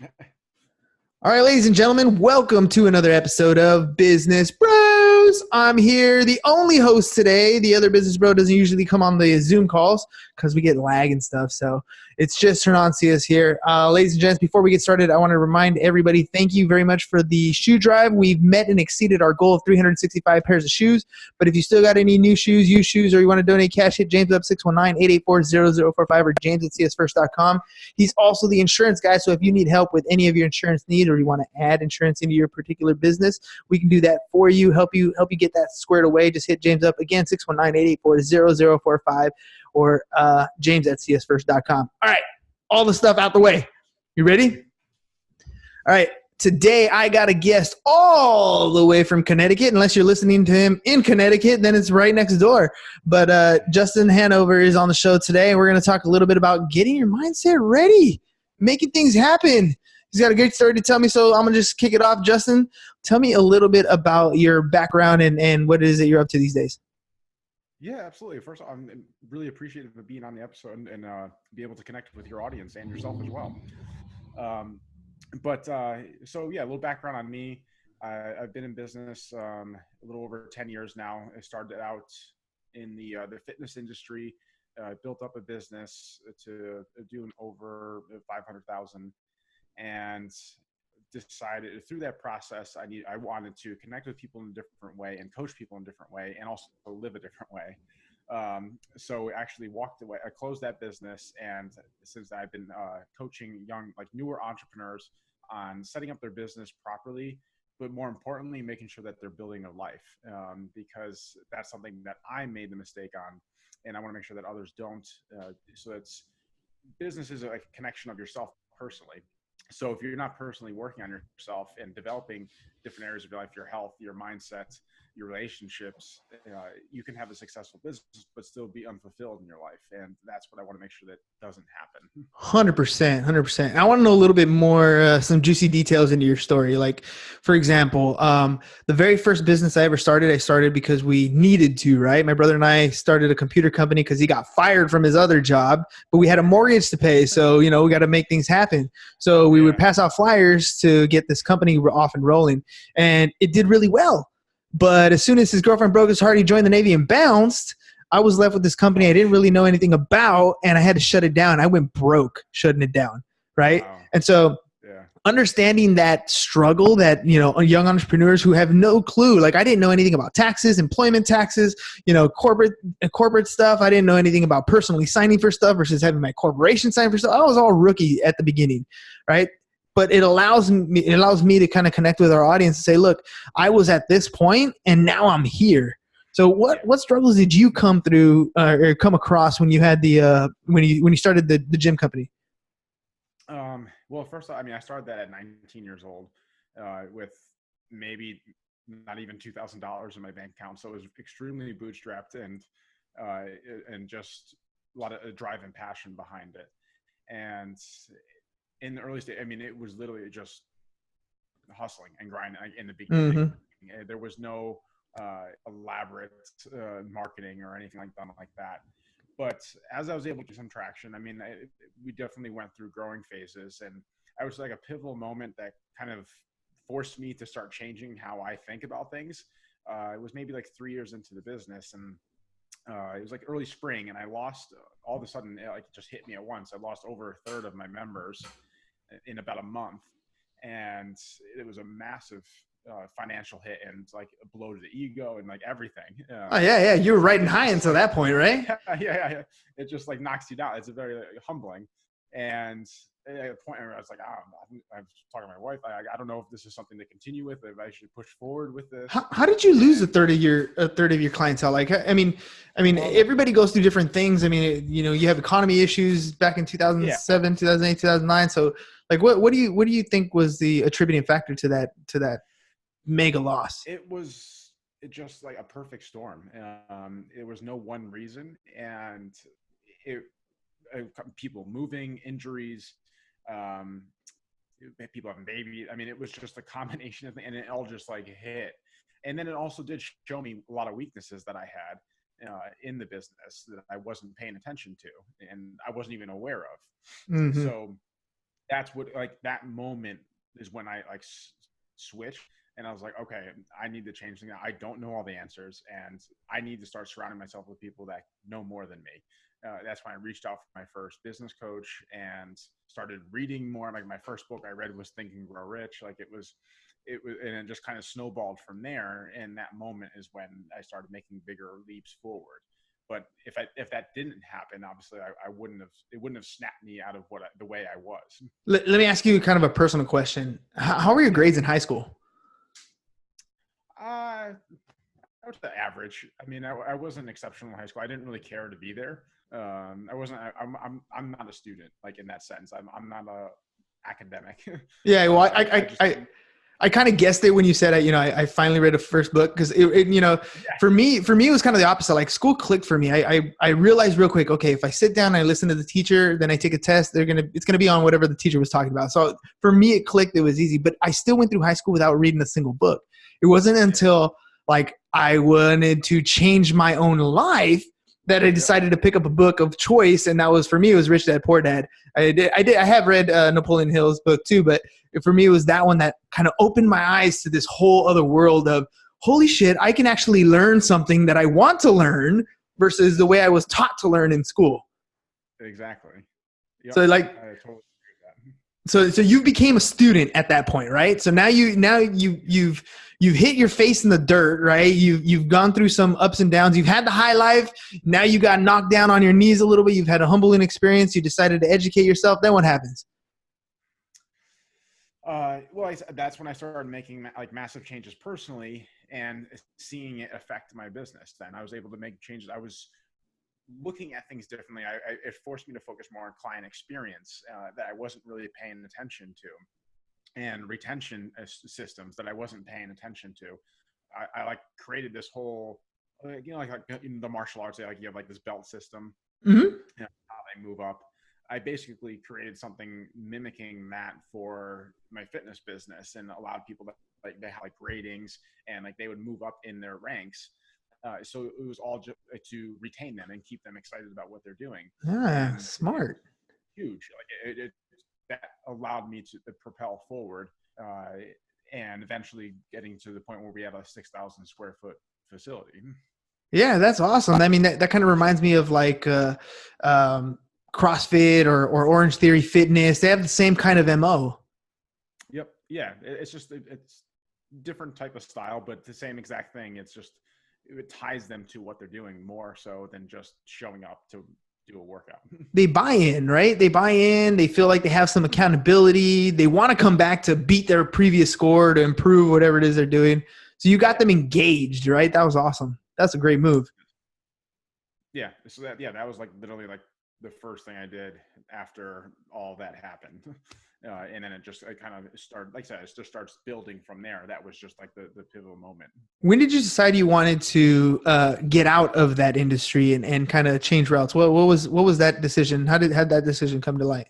All right, ladies and gentlemen, welcome to another episode of Business Bros. I'm here, the only host today. The other business bro doesn't usually come on the Zoom calls because we get lag and stuff. So it's just Hernancias here. Ladies and gents, before we get started, I want to remind everybody, thank you very much for the shoe drive. We've met and exceeded our goal of 365 pairs of shoes. But if you still got any new shoes, used shoes, or you want to donate cash, hit James up 619-884-0045 or james at csfirst.com. He's also the insurance guy, so if you need help with any of your insurance needs or you want to add insurance into your particular business, we can do that for you, help you get that squared away. Just hit James up again, 619-884-0045 or james at csfirst.com. All right, all the stuff out the way. You ready? All right. Today, I got a guest all the way from Connecticut. Unless you're listening to him in Connecticut, then it's right next door. But Justin Hanover is on the show today, and we're going to talk a little bit about getting your mindset ready, making things happen. He's got a great story to tell me, so I'm going to just kick it off. Justin, tell me a little bit about your background and what it is that you're up to these days. Yeah, absolutely. First, I'm really appreciative of being on the episode and be able to connect with your audience and yourself as well. So yeah, a little background on me. I've been in business a little over 10 years now. I started out in the fitness industry, built up a business to doing over 500,000, and decided through that process I wanted to connect with people in a different way and coach people in a different way and also live a different way. So I actually walked away. I closed that business, and since I've been coaching young, like newer entrepreneurs on setting up their business properly, but more importantly, making sure that they're building a life, because that's something that I made the mistake on, and I want to make sure that others don't. So it's business is a connection of yourself personally. So if you're not personally working on yourself and developing different areas of your life, your health, your mindset, your relationships, you can have a successful business, but still be unfulfilled in your life. And that's what I want to make sure that doesn't happen. 100%, 100%. I want to know a little bit more, some juicy details into your story. Like, for example, the very first business I started because we needed to, right? My brother and I started a computer company because he got fired from his other job, but we had a mortgage to pay. So, we got to make things happen. So we would pass out flyers to get this company off and rolling, and it did really well. But as soon as his girlfriend broke his heart, he joined the Navy and bounced. I was left with this company I didn't really know anything about, and I had to shut it down. I went broke shutting it down, right? Wow. And so understanding that struggle that, young entrepreneurs who have no clue, like I didn't know anything about taxes, employment taxes, corporate stuff. I didn't know anything about personally signing for stuff versus having my corporation sign for stuff. I was all rookie at the beginning, right? But it allows me to kind of connect with our audience and say, look, I was at this point and now I'm here. So what struggles did you come through or come across when you had when you started the gym company? Well, first, I started that at 19 years old with maybe not even $2,000 in my bank account. So it was extremely bootstrapped and just a lot of drive and passion behind it. And in the early stage, it was literally just hustling and grinding in the beginning. Mm-hmm. There was no elaborate marketing or anything like that. But as I was able to get some traction, we definitely went through growing phases, and I was like a pivotal moment that kind of forced me to start changing how I think about things. It was maybe like 3 years into the business, and it was like early spring, and I lost all of a sudden, it just hit me at once. I lost over a third of my members in about a month, and it was a massive financial hit and like a blow to the ego and like everything. Yeah. You were riding high until that point, right? Yeah. It just like knocks you down. It's a very humbling. And at a point where I was like, I was talking to my wife. I don't know if this is something to continue with, if I should push forward with this. How did you lose a third of your clientele? Like, everybody goes through different things. You have economy issues back in 2007, 2008, 2009. So like, what do you think was the attributing factor to that mega loss? It was just like a perfect storm. It was no one reason, and people moving, injuries, people having babies. It was just a combination of things, and it all just like hit. And then it also did show me a lot of weaknesses that I had in the business that I wasn't paying attention to, and I wasn't even aware of. Mm-hmm. So that's what, like, that moment is when I like switched, and I was like, okay, I need to change things. I don't know all the answers, and I need to start surrounding myself with people that know more than me. That's when I reached out for my first business coach and started reading more. Like, my first book I read was Think and Grow Rich. Like, it was, and it just kind of snowballed from there. And that moment is when I started making bigger leaps forward. But if that didn't happen, obviously I wouldn't have, it wouldn't have snapped me out of the way I was. Let me ask you kind of a personal question. How were your Yeah. grades in high school? I was the average. I mean, I wasn't exceptional in high school. I didn't really care to be there. I wasn't. I'm not a student, like, in that sense. I'm not a academic. Yeah, well, I just I kind of guessed it when you said, I finally read a first book because yeah. for me, it was kind of the opposite. Like, school clicked for me. I realized real quick, okay, if I sit down and I listen to the teacher, then I take a test, it's going to be on whatever the teacher was talking about. So for me, it clicked. It was easy, but I still went through high school without reading a single book. It wasn't until like I wanted to change my own life that I Yep. decided to pick up a book of choice. And that was, for me, it was Rich Dad, Poor Dad. I have read Napoleon Hill's book too, but for me, it was that one that kind of opened my eyes to this whole other world of, holy shit, I can actually learn something that I want to learn versus the way I was taught to learn in school. Exactly. Yep. So like, I totally agree with so you became a student at that point, right? So you've hit your face in the dirt, right? You've gone through some ups and downs. You've had the high life. Now you got knocked down on your knees a little bit. You've had a humbling experience. You decided to educate yourself. Then what happens? well, that's when I started making like massive changes personally and seeing it affect my business. Then I was able to make changes. I was looking at things differently. It forced me to focus more on client experience that I wasn't really paying attention to, and retention systems that I wasn't paying attention to. I like created this whole, like in the martial arts, like you have like this belt system, Mm-hmm. how they move up. I basically created something mimicking that for my fitness business, and allowed people to, like, they had like ratings, and like they would move up in their ranks. So it was all just to retain them and keep them excited about what they're doing. Ah, And it's smart. huge. Like that allowed me to propel forward, and eventually getting to the point where we have a 6,000 square foot facility. Yeah, that's awesome. I mean, that kind of reminds me of like um, CrossFit or Orange Theory Fitness. They have the same kind of MO. Yep. Yeah. It's just, it's different type of style, but the same exact thing. It's just, it ties them to what they're doing more so than just showing up to do a workout. They buy in, right? They buy in. They feel like they have some accountability. They want to come back to beat their previous score to improve whatever it is they're doing. So you got Yeah. them engaged, right? That was awesome. That's a great move. Yeah. So that was like literally like the first thing I did after all that happened. And then it kind of started, like I said, it just starts building from there. That was just like the pivotal moment. When did you decide you wanted to get out of that industry and kind of change routes? What was that decision? How did that decision come to light?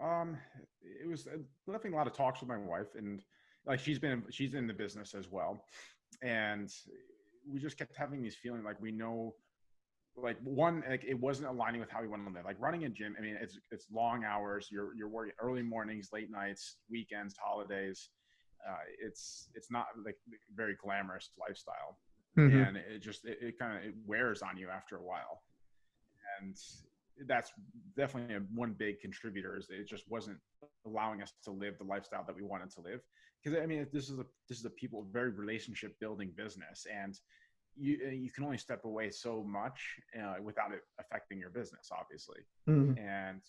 Um, it was definitely a lot of talks with my wife, and like she's in the business as well, and we just kept having these feelings like, we know, like, one, like, it wasn't aligning with how we wanted to live. Like, running a gym, I mean, it's long hours. You're working early mornings, late nights, weekends, holidays. It's not like very glamorous lifestyle, Mm-hmm. and it kind of, it wears on you after a while. And that's definitely one big contributor, is it just wasn't allowing us to live the lifestyle that we wanted to live. Because I mean, this is a people, very relationship building business, and you can only step away so much without it affecting your business, obviously. Mm-hmm. And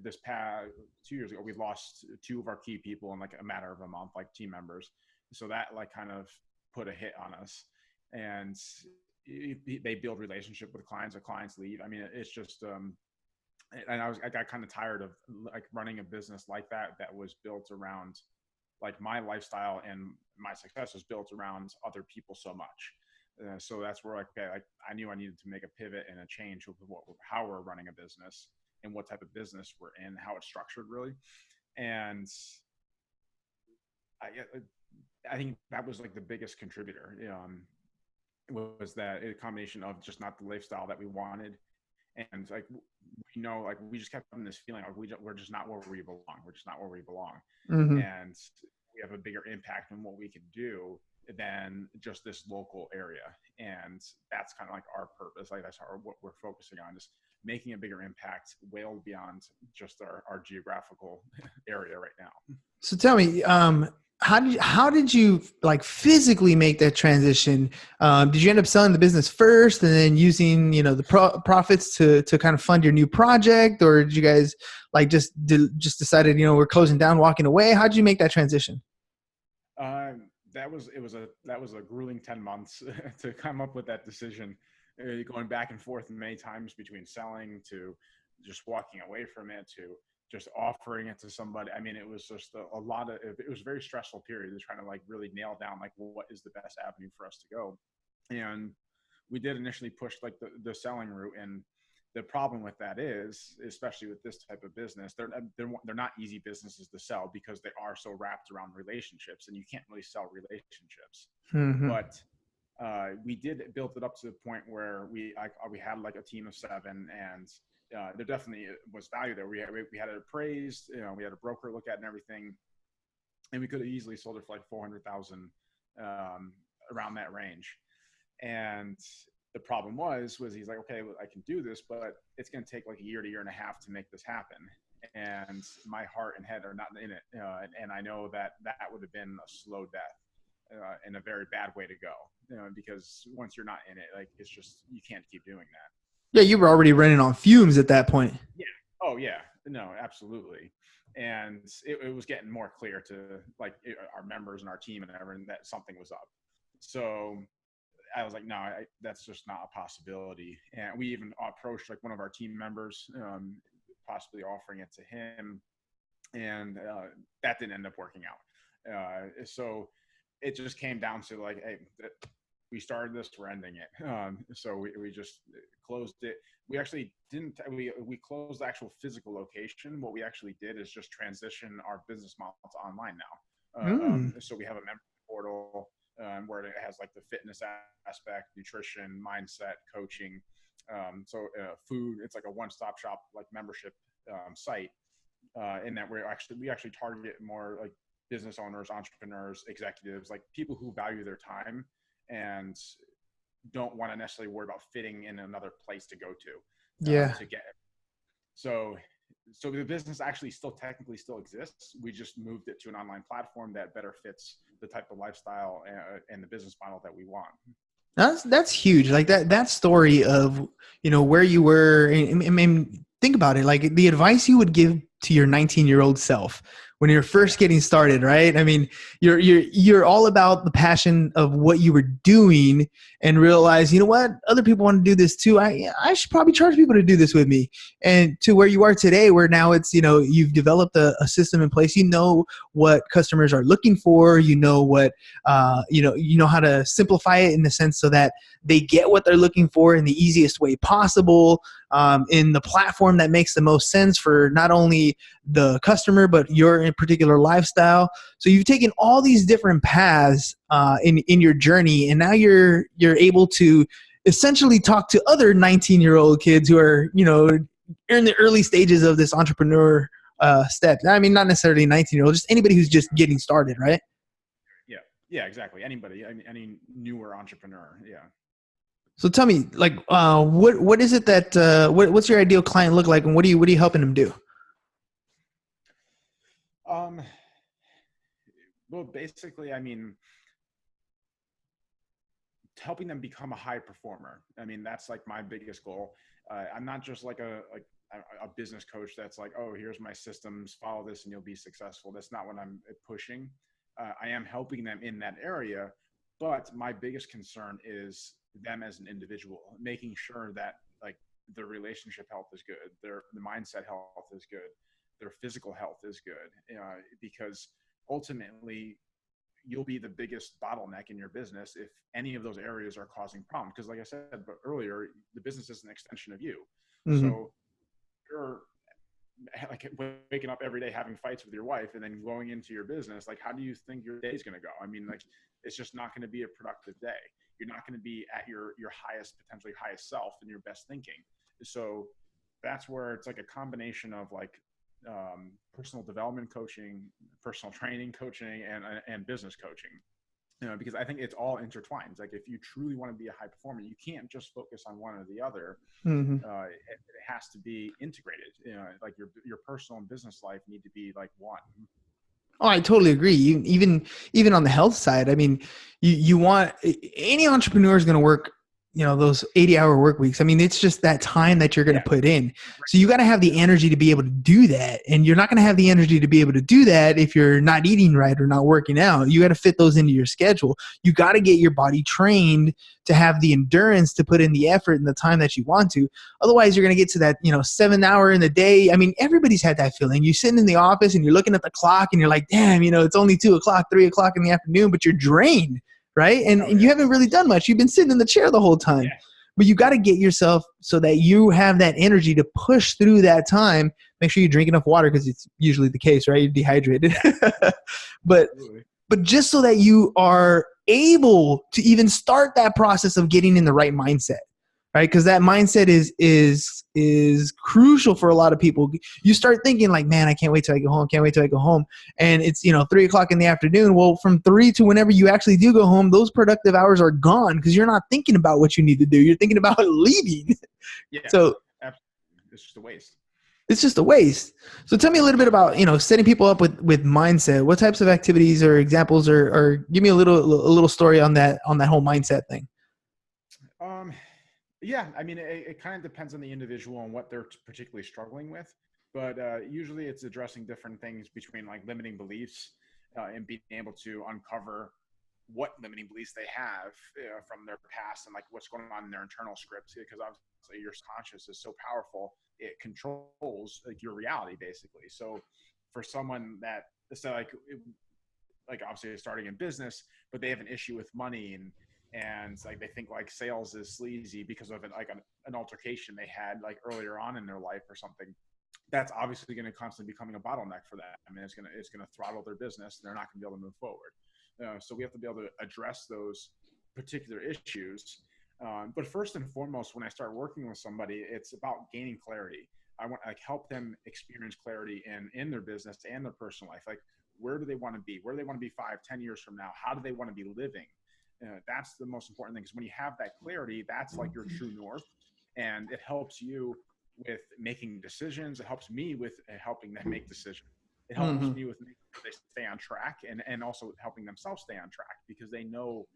this past 2 years ago, we lost two of our key people in like a matter of a month, like team members. So that like kind of put a hit on us. And they build relationship with clients, or clients leave. I mean, it's just and I got kind of tired of like running a business like that was built around like my lifestyle, and my success was built around other people so much. So that's where, like, okay, like, I knew I needed to make a pivot and a change with how we're running a business, and what type of business we're in, how it's structured, really. And I think that was like the biggest contributor. Was that a combination of just not the lifestyle that we wanted, And like, we know, like, we just kept having this feeling like we're just not where we belong. We're just not where we belong. Mm-hmm. And we have a bigger impact on what we can do than just this local area. And that's kind of like our purpose. Like, that's what we're focusing on, just making a bigger impact well beyond just our geographical area right now. So tell me, how did you like physically make that transition? Did you end up selling the business first and then using, you know, the profits to kind of fund your new project, or did you guys like just decided, you know, we're closing down, walking away? How did you make that transition? That was a grueling 10 months to come up with that decision, going back and forth many times between selling to just walking away from it to just offering it to somebody. I mean, it was just a lot of, it was a very stressful period to trying to like really nail down like what is the best avenue for us to go. And we did initially push like the selling route. And the problem with that is, especially with this type of business, they're not easy businesses to sell because they are so wrapped around relationships, and you can't really sell relationships. Mm-hmm. But we did build it up to the point where we had like a team of 7, and there definitely was value there. We had it appraised, you know, we had a broker look at it and everything, and we could have easily sold it for like 400,000, around that range. And the problem was he's like, okay, well, I can do this, but it's going to take like a year to year and a half to make this happen. And my heart and head are not in it. And I know that would have been a slow death, and a very bad way to go, because once you're not in it, like, it's just, you can't keep doing that. Yeah, you were already running on fumes at that point. Yeah. Oh yeah. No, absolutely. And it was getting more clear to like our members and our team and everything that something was up. So I was like, no, that's just not a possibility. And we even approached like one of our team members, possibly offering it to him, and that didn't end up working out. So it just came down to like, hey, we started this, we're ending it. So we just closed it. We actually didn't, we closed the actual physical location. What we actually did is just transition our business model to online now. So we have a member portal, where it has like the fitness aspect, nutrition, mindset, coaching. Food, it's like a one-stop shop, like membership site. In that we actually target more like business owners, entrepreneurs, executives, like people who value their time and don't want to necessarily worry about fitting in another place to go to get it. So the business actually technically still exists. We just moved it to an online platform that better fits the type of lifestyle and the business model that we want. That's huge. Like that story of, you know, where you were. I mean, think about it. Like the advice you would give to your 19-year-old self when you're first getting started, right? I mean, you're all about the passion of what you were doing, and realize, you know what, other people want to do this too. I should probably charge people to do this with me. And to where you are today, where now it's, you know, you've developed a system in place. You know what customers are looking for. You know what, you know how to simplify it in the sense so that they get what they're looking for in the easiest way possible, in the platform that makes the most sense for not only the customer, but your in particular lifestyle. So you've taken all these different paths in your journey, and now you're able to essentially talk to other 19-year-old kids who are, you know, in the early stages of this entrepreneur step. I mean, not necessarily 19-year-old, just anybody who's just getting started, right? Yeah, exactly. Anybody, any newer entrepreneur. Yeah. So tell me, like, what is it that what's your ideal client look like, and what are you helping them do? Well, basically, I mean, helping them become a high performer. I mean, that's like my biggest goal. I'm not just like a business coach that's like, oh, here's my systems, follow this and you'll be successful. That's not what I'm pushing. I am helping them in that area, but my biggest concern is them as an individual, making sure that like their relationship health is good, the mindset health is good, their physical health is good, because ultimately you'll be the biggest bottleneck in your business if any of those areas are causing problems. Because like I said earlier, the business is an extension of you. Mm-hmm. So you're like waking up every day having fights with your wife and then going into your business, like how do you think your day is going to go? I mean, like it's just not going to be a productive day. You're not going to be at your highest, potentially highest self and your best thinking. So that's where it's like a combination of like personal development coaching, personal training coaching, and business coaching. Because I think it's all intertwined. Like if you truly want to be a high performer, you can't just focus on one or the other. Mm-hmm. It has to be integrated. Like your personal and business life need to be like one. Oh, I totally agree. Even on the health side, I mean, you want any entrepreneur is going to work, those 80-hour work weeks. I mean, it's just that time that you're going to Yeah. put in. So you got to have the energy to be able to do that. And you're not going to have the energy to be able to do that if you're not eating right or not working out. You got to fit those into your schedule. You got to get your body trained to have the endurance to put in the effort and the time that you want to. Otherwise, you're going to get to that, 7 hour in the day. I mean, everybody's had that feeling. You're sitting in the office and you're looking at the clock and you're like, damn, it's only 2 o'clock, 3 o'clock in the afternoon, but you're drained, right? And you haven't really done much. You've been sitting in the chair the whole time. Yeah. But you got to get yourself so that you have that energy to push through that time. Make sure you drink enough water because it's usually the case, right? You're dehydrated. but Absolutely. but just so that you are able to even start that process of getting in the right mindset, right? Because that mindset is crucial for a lot of people. You start thinking like, man, I can't wait till I go home. Can't wait till I go home. And it's 3 o'clock in the afternoon. Well, from 3 to whenever you actually do go home, those productive hours are gone because you're not thinking about what you need to do. You're thinking about leaving. Yeah. So absolutely. It's just a waste. It's just a waste. So tell me a little bit about, setting people up with mindset. What types of activities or examples or give me a little story on that whole mindset thing. Yeah, I mean, it kind of depends on the individual and what they're particularly struggling with. But usually it's addressing different things between like limiting beliefs and being able to uncover what limiting beliefs they have from their past and like what's going on in their internal scripts. Because obviously your conscious is so powerful, it controls like your reality basically. So for someone that, so like obviously starting in business, but they have an issue with money and like they think like sales is sleazy because of an altercation they had like earlier on in their life or something. That's obviously going to constantly becoming a bottleneck for them. I mean, it's going to throttle their business, and they're not going to be able to move forward. So we have to be able to address those particular issues. But first and foremost, when I start working with somebody, it's about gaining clarity. I want to like help them experience clarity in their business and their personal life. Like, where do they want to be? Where do they want to be 5-10 years from now? How do they want to be living? That's the most important thing, because when you have that clarity, that's like your true north, and it helps you with making decisions. It helps me with helping them make decisions. It helps me with making sure they stay on track, and also helping themselves stay on track, because they know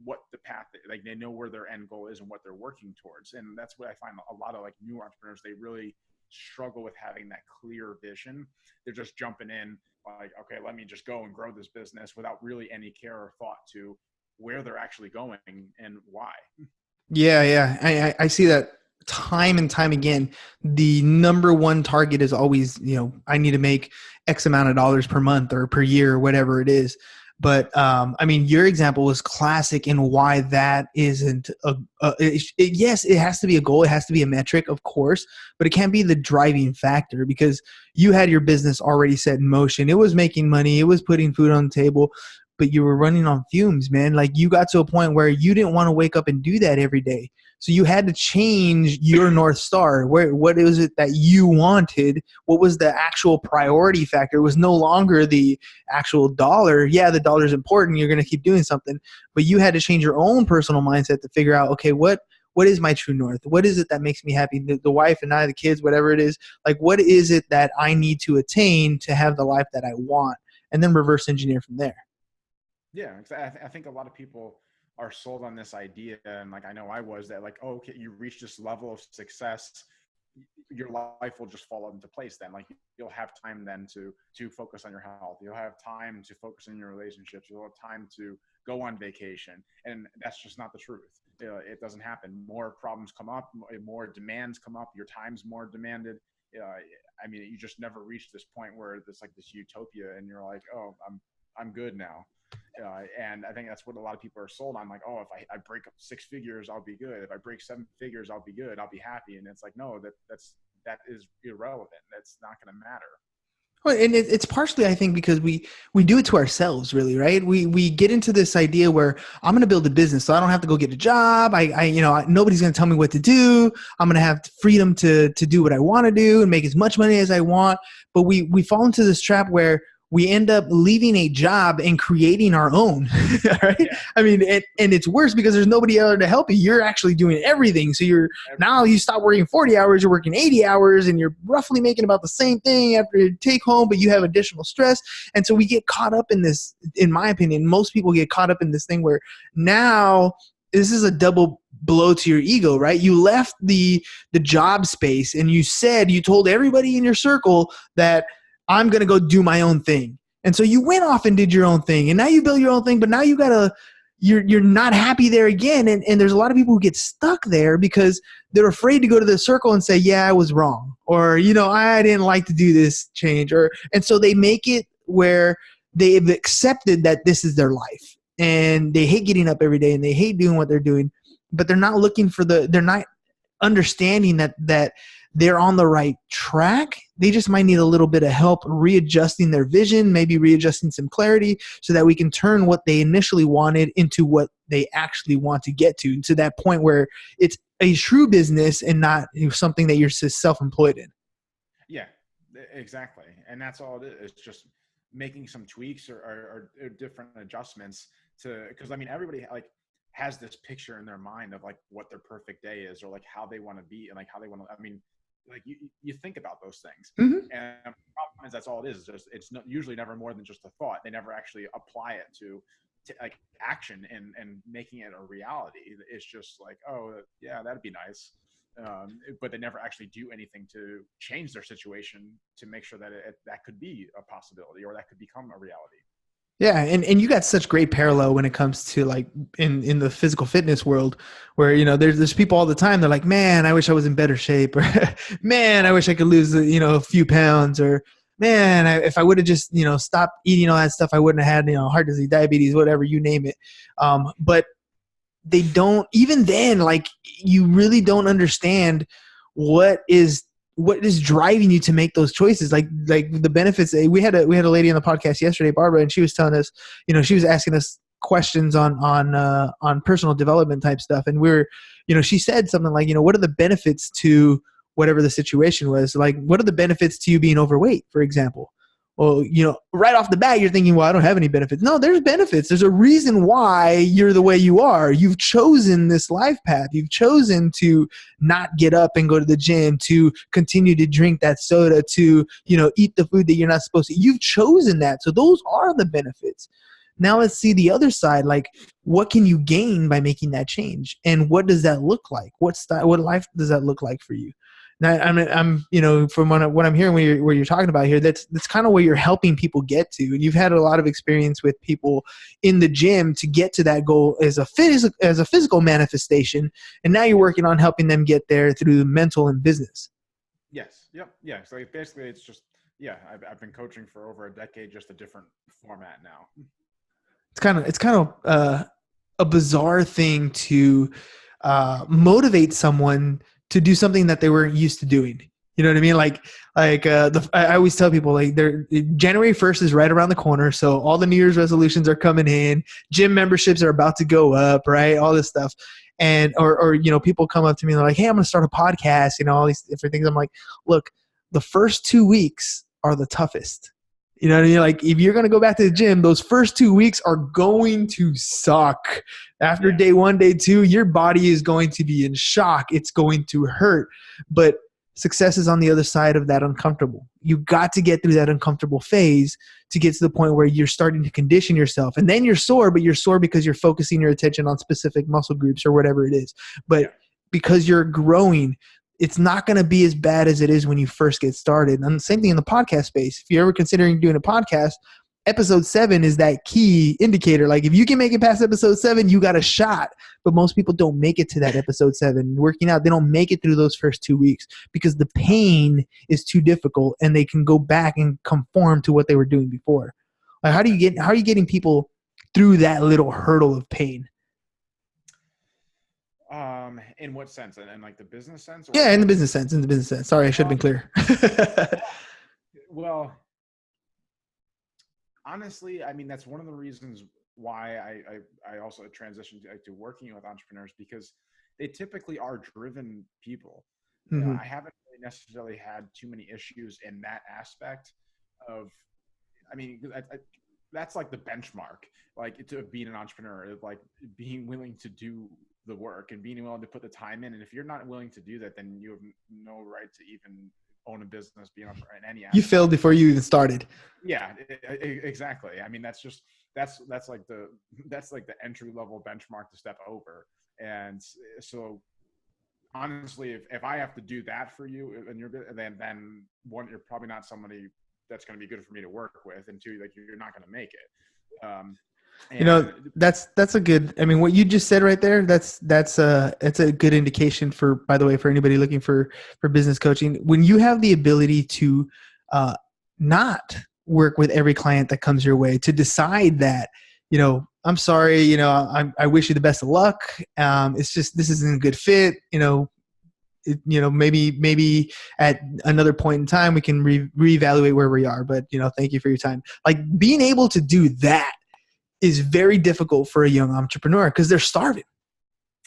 what the path, like they know where their end goal is and what they're working towards. And that's what I find a lot of like new entrepreneurs, they really struggle with having that clear vision. They're just jumping in like, okay, let me just go and grow this business without really any care or thought to where they're actually going and why. Yeah. I see that time and time again. The number one target is always, I need to make X amount of dollars per month or per year or whatever it is. But I mean, your example was classic in why that isn't yes, it has to be a goal. It has to be a metric, of course, but it can't be the driving factor, because you had your business already set in motion. It was making money. It was putting food on the table, but you were running on fumes, man. Like, you got to a point where you didn't want to wake up and do that every day. So you had to change your North Star. What is it that you wanted? What was the actual priority factor? It was no longer the actual dollar. Yeah, the dollar is important. You're going to keep doing something, but you had to change your own personal mindset to figure out, okay, what is my true north? What is it that makes me happy? The wife and I, the kids, whatever it is, like, what is it that I need to attain to have the life that I want? And then reverse engineer from there. Yeah, I think a lot of people are sold on this idea, and like I know I was, that like, oh, okay, you reach this level of success, your life will just fall into place. Then, like, you'll have time then to focus on your health. You'll have time to focus on your relationships. You'll have time to go on vacation, and that's just not the truth. It doesn't happen. More problems come up, more demands come up. Your time's more demanded. I mean, you just never reach this point where it's like this utopia, and you're like, oh, I'm good now. And I think that's what a lot of people are sold on. Like, oh, if I break up 6 figures, I'll be good. If I break 7 figures, I'll be good. I'll be happy. And it's like, no, that is irrelevant. That's not going to matter. Well, and it's partially, I think, because we do it to ourselves, really, right? We get into this idea where I'm going to build a business, so I don't have to go get a job. Nobody's going to tell me what to do. I'm going to have freedom to do what I want to do and make as much money as I want. But we fall into this trap where we end up leaving a job and creating our own, right? Yeah. I mean, and it's worse because there's nobody else to help you. You're actually doing everything. So now you stop working 40 hours, you're working 80 hours, and you're roughly making about the same thing after you take home, but you have additional stress. And so we get caught up in this, in my opinion, most people get caught up in this thing where now this is a double blow to your ego, right? You left the job space and you told everybody in your circle that I'm going to go do my own thing. And so you went off and did your own thing, and now you build your own thing, but now you're not happy there again. And there's a lot of people who get stuck there because they're afraid to go to the circle and say, yeah, I was wrong. Or, I didn't like to do this change. And so they make it where they've accepted that this is their life and they hate getting up every day and they hate doing what they're doing, but they're not looking for they're not understanding that they're on the right track. They just might need a little bit of help readjusting their vision, maybe readjusting some clarity so that we can turn what they initially wanted into what they actually want to get to that point where it's a true business and not something that you're self-employed in. Yeah, exactly. And that's all it is. It's just making some tweaks or different adjustments because I mean, everybody has this picture in their mind of what their perfect day is or how they want to be and how they want to, I mean, you think about those things. Mm-hmm. And the problem is that's all it is. It's usually never more than just a thought. They never actually apply it to action and making it a reality. It's just oh yeah, that'd be nice. But they never actually do anything to change their situation to make sure that that could be a possibility or that could become a reality. Yeah, and you got such great parallel when it comes to in the physical fitness world where there's people all the time, they're like, man, I wish I was in better shape, or man, I wish I could lose a few pounds, or man, if I would have just stopped eating all that stuff, I wouldn't have had heart disease, diabetes, whatever, you name it. But they don't, even then, you really don't understand what is driving you to make those choices, like the benefits. We had a lady on the podcast yesterday, Barbara, and she was telling us, she was asking us questions on personal development type stuff, and she said something like, what are the benefits to whatever the situation was, what are the benefits to you being overweight, for example? Well, right off the bat, you're thinking, well, I don't have any benefits. No, there's benefits. There's a reason why you're the way you are. You've chosen this life path. You've chosen to not get up and go to the gym, to continue to drink that soda, to, eat the food that you're not supposed to. You've chosen that. So those are the benefits. Now let's see the other side. What can you gain by making that change? And what does that look like? What life does that look like for you? Now, I'm from what I'm hearing where you're talking about here, that's kind of where you're helping people get to. And you've had a lot of experience with people in the gym to get to that goal as a physical manifestation. And now you're working on helping them get there through mental and business. Yes. Yep. Yeah. So basically it's just, I've been coaching for over a decade, just a different format now. It's kind of a bizarre thing to motivate someone to do something that they weren't used to doing. You know what I mean? I always tell people, January 1st is right around the corner. So all the New Year's resolutions are coming in, gym memberships are about to go up, right? All this stuff. And, or people come up to me and they're like, hey, I'm going to start a podcast, all these different things. I'm like, look, the first 2 weeks are the toughest. You know what I mean? If you're going to go back to the gym, those first 2 weeks are going to suck. After day 1, day 2, your body is going to be in shock. It's going to hurt. But success is on the other side of that uncomfortable. You got to get through that uncomfortable phase to get to the point where you're starting to condition yourself. And then you're sore, but you're sore because you're focusing your attention on specific muscle groups or whatever it is. But because you're growing, it's not going to be as bad as it is when you first get started. And the same thing in the podcast space. If you're ever considering doing a podcast, episode 7 is that key indicator. If you can make it past episode 7, you got a shot. But most people don't make it to that episode 7. Working out, they don't make it through those first 2 weeks because the pain is too difficult and they can go back and conform to what they were doing before. How are you getting people through that little hurdle of pain? In what sense? And the business sense? Yeah, in the business sense. Sorry, I should have been clear. Well, Honestly, I mean, that's one of the reasons why I also transitioned to working with entrepreneurs, because they typically are driven people. Hmm. I haven't really necessarily had too many issues in that aspect of, I mean, that's like the benchmark, like to being an entrepreneur, like being willing to do the work and being willing to put the time in. And if you're not willing to do that, then you have no right to even own a business, be an entrepreneur in any You aspect. failed before you even started. Yeah, exactly. I mean, that's like the entry level benchmark to step over. And so honestly, if I have to do that for you and you're good, then one, you're probably not somebody that's going to be good for me to work with, and two, like you're not going to make it. You know, And that's a good, I mean, what you just said right there, it's a good indication for, by the way, for anybody looking for business coaching. When you have the ability to uh, not work with every client that comes your way, to decide that, I'm sorry, I wish you the best of luck. It's just, this isn't a good fit, maybe at another point in time we can reevaluate where we are, but thank you for your time. Like, being able to do that is very difficult for a young entrepreneur because they're starving,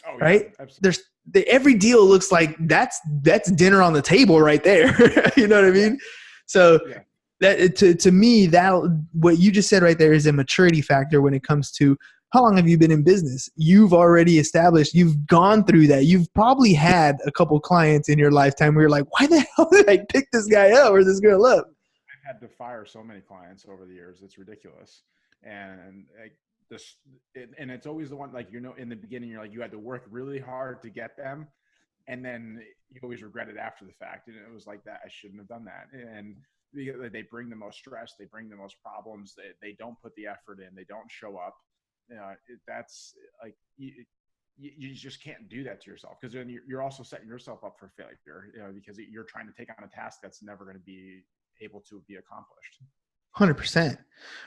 oh yeah, right? absolutely. Every deal looks like that's dinner on the table right there. You know what I Yeah, mean? So yeah. that, to me, that what you just said right there is a maturity factor when it comes to how long have you been in business? You've already established, you've gone through that. You've probably had a couple clients in your lifetime where you're like, why the hell did I pick this guy up or this girl up? I've had to fire so many clients over the years. It's ridiculous. And like this, and it's always the one, like, in the beginning, you're like, you had to work really hard to get them. And then you always regret it after the fact. And it was like that. I shouldn't have done that. And they bring the most stress. They bring the most problems. They don't put the effort in. They don't show up. That's like, you just can't do that to yourself, because then you're also setting yourself up for failure, because you're trying to take on a task that's never going to be able to be accomplished. 100%.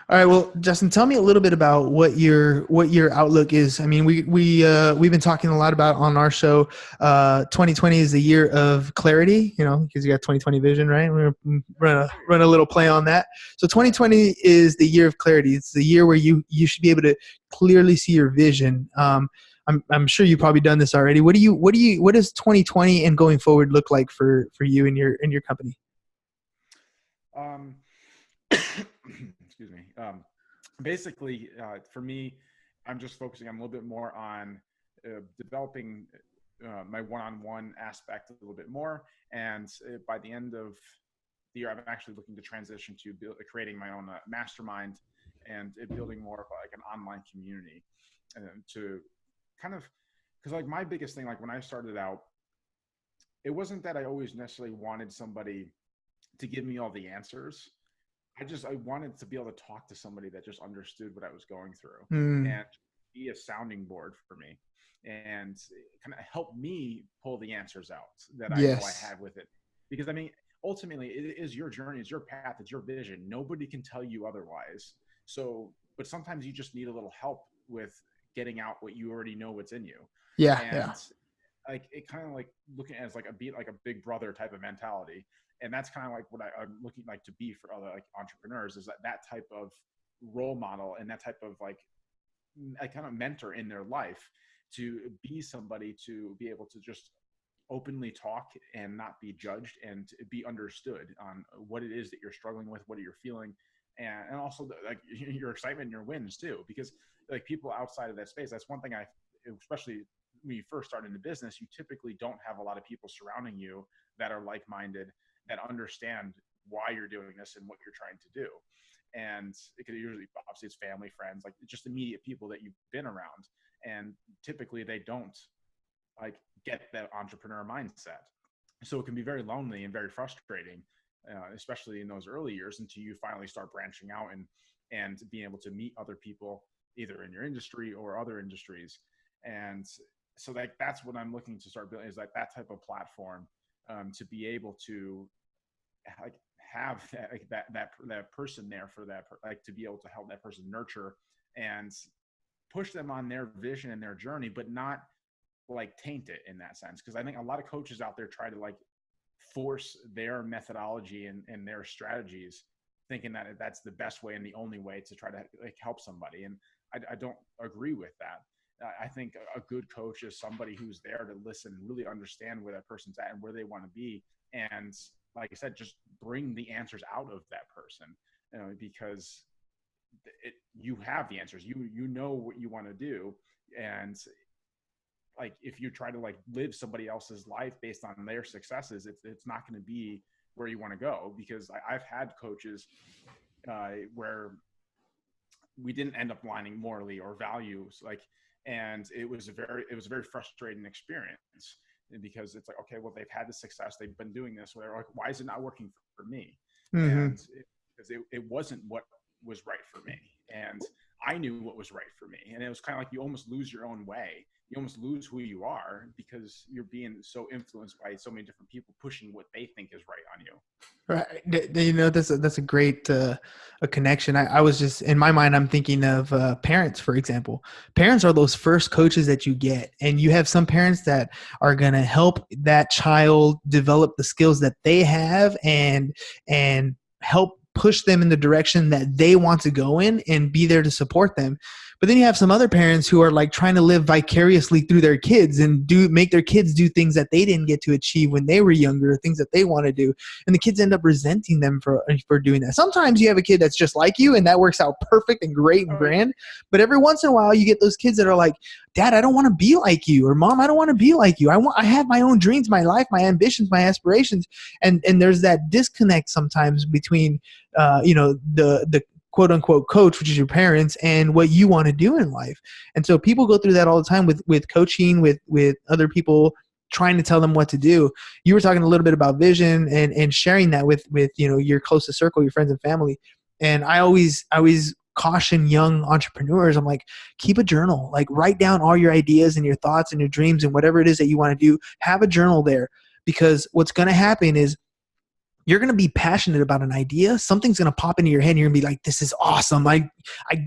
All right. Well, Justin, tell me a little bit about what your outlook is. I mean, we've been talking a lot about on our show. 2020 is the year of clarity. Because you got 2020 vision, right? We're gonna run a little play on that. So 2020 is the year of clarity. It's the year where you should be able to clearly see your vision. I'm sure you've probably done this already. What does 2020 and going forward look like for you and your company? Um, excuse me. Basically, for me, I'm just focusing on a little bit more on developing my one-on-one aspect a little bit more. And by the end of the year, I'm actually looking to transition to creating my own mastermind and building more of like an online community, to kind of, because like my biggest thing, like when I started out, it wasn't that I always necessarily wanted somebody to give me all the answers. I wanted to be able to talk to somebody that just understood what I was going through Mm, and be a sounding board for me, and kind of help me pull the answers out that I know I yes. have with it. Because I mean, ultimately it is your journey, it's your path, it's your vision. Nobody can tell you otherwise. So, but sometimes you just need a little help with getting out what you already know what's in you. Yeah. Yeah. And like, it kind of like looking at it as like a big brother type of mentality. And that's kind of like what I'm looking like to be for other like entrepreneurs, is that type of role model and that type of like a kind of mentor in their life, to be somebody to be able to just openly talk and not be judged, and be understood on what it is that you're struggling with, what you're feeling, and also like your excitement and your wins too. Because like people outside of that space, that's one thing especially when you first start into business, you typically don't have a lot of people surrounding you that are like-minded, that understand why you're doing this and what you're trying to do. And it could usually, obviously it's family, friends, like just immediate people that you've been around. And typically they don't like get that entrepreneur mindset. So it can be very lonely and very frustrating, especially in those early years, until you finally start branching out and being able to meet other people either in your industry or other industries. And so like that's what I'm looking to start building, is like that type of platform, to be able to like have that person there for that, like to be able to help that person nurture and push them on their vision and their journey, but not like taint it in that sense. Because I think a lot of coaches out there try to like force their methodology and their strategies thinking that that's the best way and the only way to try to like help somebody. And I don't agree with that. I think a good coach is somebody who's there to listen and really understand where that person's at and where they want to be. And like I said, just bring the answers out of that person, because you have the answers, you know what you want to do. And like, if you try to like live somebody else's life based on their successes, it's not going to be where you want to go. Because I've had coaches where we didn't end up aligning morally or values, like, and it was a very frustrating experience, because it's like, okay, well, they've had the success, they've been doing this, where like, why is it not working for me? Mm-hmm. And because it wasn't what was right for me, and I knew what was right for me. And it was kind of like, you almost lose your own way. You almost lose who you are, because you're being so influenced by so many different people pushing what they think is right on you. Right. That's a great a connection. I was just, in my mind, I'm thinking of parents, for example. Parents are those first coaches that you get, and you have some parents that are going to help that child develop the skills that they have and help push them in the direction that they want to go in and be there to support them. But then you have some other parents who are like trying to live vicariously through their kids and make their kids do things that they didn't get to achieve when they were younger, things that they want to do. And the kids end up resenting them for doing that. Sometimes you have a kid that's just like you, and that works out perfect and great and grand. But every once in a while you get those kids that are like, Dad, I don't want to be like you, or Mom, I don't want to be like you. I have my own dreams, my life, my ambitions, my aspirations. And there's that disconnect sometimes between the quote unquote coach, which is your parents, and what you want to do in life. And so people go through that all the time with coaching, with other people trying to tell them what to do. You were talking a little bit about vision and sharing that with your closest circle, your friends and family. And I always caution young entrepreneurs. I'm like, keep a journal, like write down all your ideas and your thoughts and your dreams and whatever it is that you want to do. Have a journal there, because what's going to happen is you're going to be passionate about an idea. Something's going to pop into your head and you're going to be like, this is awesome. I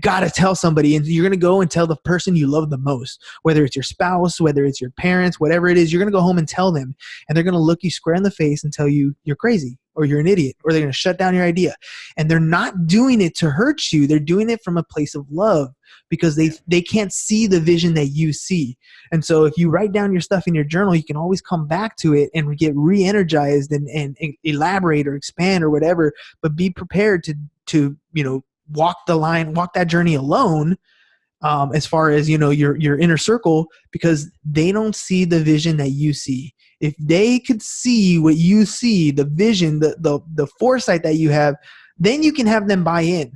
got to tell somebody. And you're going to go and tell the person you love the most, whether it's your spouse, whether it's your parents, whatever it is, you're going to go home and tell them, and they're going to look you square in the face and tell you you're crazy or you're an idiot, or they're going to shut down your idea. And they're not doing it to hurt you. They're doing it from a place of love, because they can't see the vision that you see. And so if you write down your stuff in your journal, you can always come back to it and get re-energized and elaborate or expand or whatever, but be prepared to walk that journey alone, as far as, your inner circle, because they don't see the vision that you see. If they could see what you see, the vision, the foresight that you have, then you can have them buy in.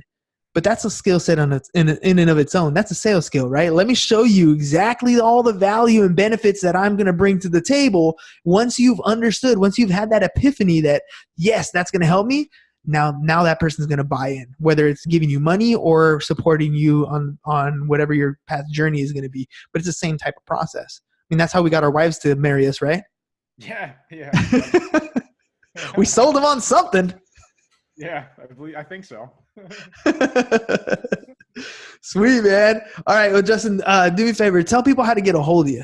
But that's a skill set in and of its own. That's a sales skill, right? Let me show you exactly all the value and benefits that I'm going to bring to the table. Once you've understood, once you've had that epiphany that, yes, that's going to help me, now that person's going to buy in, whether it's giving you money or supporting you on whatever your path journey is going to be. But it's the same type of process. I mean, that's how we got our wives to marry us, right? Yeah. We sold them on something. Yeah, I think so. Sweet, man. All right. Well, Justin, do me a favor. Tell people how to get a hold of you.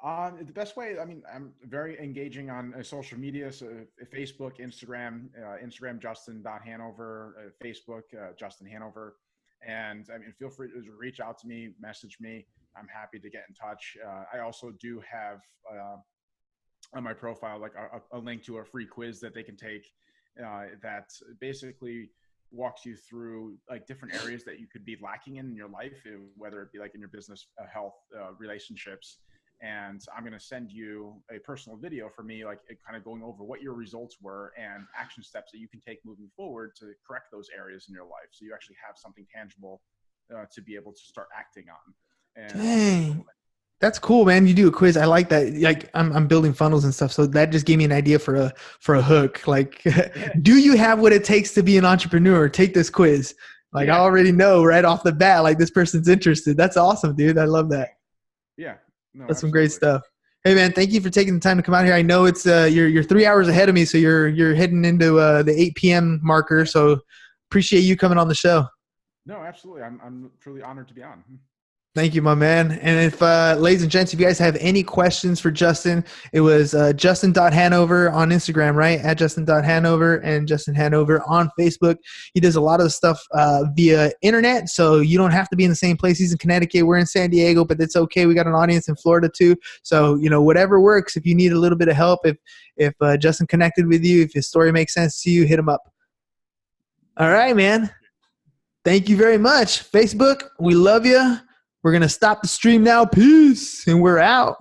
The best way, I'm very engaging on social media. So Facebook, Instagram, Justin.Hanover, Facebook, Justin Hanover. And feel free to reach out to me, message me. I'm happy to get in touch. I also do have on my profile, like a link to a free quiz that they can take that basically walks you through like different areas that you could be lacking in your life, whether it be like in your business, health, relationships. And I'm going to send you a personal video for me, like kind of going over what your results were and action steps that you can take moving forward to correct those areas in your life. So you actually have something tangible to be able to start acting on. And dang. That's cool, man. You do a quiz. I like that. Like I'm building funnels and stuff. So that just gave me an idea for a hook. Like, do you have what it takes to be an entrepreneur? Take this quiz. Like I already know right off the bat, like this person's interested. That's awesome, dude. I love that. Yeah. No, that's some great stuff. Hey man, thank you for taking the time to come out here. I know it's you're 3 hours ahead of me, so you're heading into the 8 p.m. marker. So appreciate you coming on the show. No, absolutely. I'm truly honored to be on. Thank you, my man. And if, ladies and gents, if you guys have any questions for Justin, it was Justin.Hanover on Instagram, right? At Justin.Hanover and Justin Hanover on Facebook. He does a lot of the stuff via internet, so you don't have to be in the same place. He's in Connecticut. We're in San Diego, but it's okay. We got an audience in Florida too. So, whatever works. If you need a little bit of help, if Justin connected with you, if his story makes sense to you, hit him up. All right, man. Thank you very much. Facebook, we love you. We're going to stop the stream now. Peace. And we're out.